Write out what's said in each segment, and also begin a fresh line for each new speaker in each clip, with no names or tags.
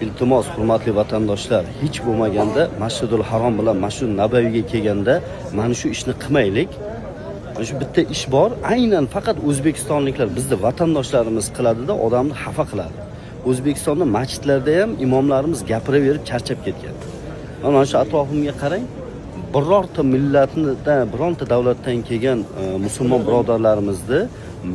Iltimos, hurmatli vatandoshlar, hech bo'lmaganda Masjidul Harom bilan Masjid Nabaviyga kelganda mana shu ishni qilmaylik. Mana shu bitta ish bor, aynan faqat o'zbekistonliklar, bizda vatandoshlarimiz qiladi-da, odamni xafa qiladi. O'zbekistonda masjidlarda ham imomlarimiz gapiraverib charchab ketgan. Mana shu atrofimga qarang, birorta millatdan, bironta davlatdan kelgan musulmon birodarlarimizni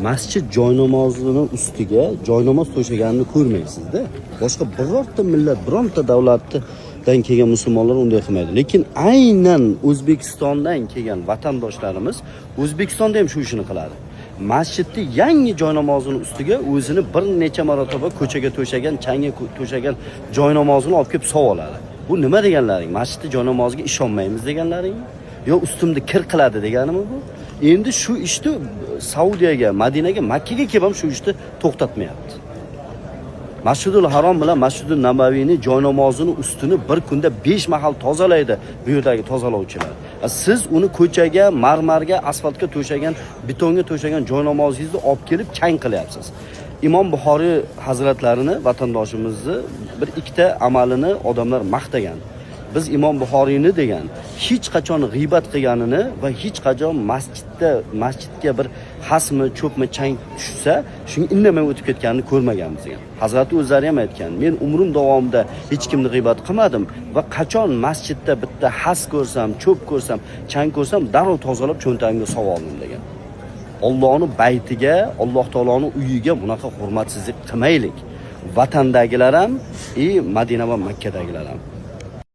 masjid joynamozini ustiga joynamoz to'shaganini ko'rmaysizda. Boshqa birorta millat, bironta davlatdan kelgan musulmonlar unday qilmaydi. Lekin aynan O'zbekistondan kelgan vatandoshlarimiz O'zbekistonda ham shu ishni qiladi. Masjidni yangi joynamozini ustiga o'zini bir necha marotaba ko'chaga to'shagan, changga to'shagan joynamozini olib kelib oladi. Bu nima deganlaring? Masjidni joynamoziga ishonmaymiz deganlaringmi? Yo ustimda kir qiladi deganimi bu? Endi shu ishni Saudiyaga, Madinaga, Makkaga kelib ham shu ishni to'xtatmayapti. Masjidul Harom bilan Masjidul Nabaviyning joynamozini ustini bir kunda 5 mahal tozalaydi bu yerdagi tozalovchilar. Siz uni ko'chaga, marmarga, asfaltga to'shagan, betonga to'shagan joynamozingizni olib kelib chang qilyapsiz. Imom Buxoriy hazratlarini, vatandoshimizni bir ikkita amalini odamlar maqtagan. Biz Imom Buxoriyni degan hech qachon g'iybat qilganini va hech qachon masjidga bir hasmi, cho'pmi, chang tushsa, shuni indamay o'tib ketganini ko'rmaganmiz degan. Hazrati o'zlari ham aytgan, men umrim davomida hech kimni g'iybat qilmadim va qachon masjidda bitta has ko'rsam, cho'p ko'rsam, chang ko'rsam, darrov tozalab cho'ntagimga solib oldim degan. Allohning baytiga, Alloh taoloning uyiga bunaqa hurmatsizlik qilmaylik. Vatandagilar ham, Madina va Makkadagilar ham.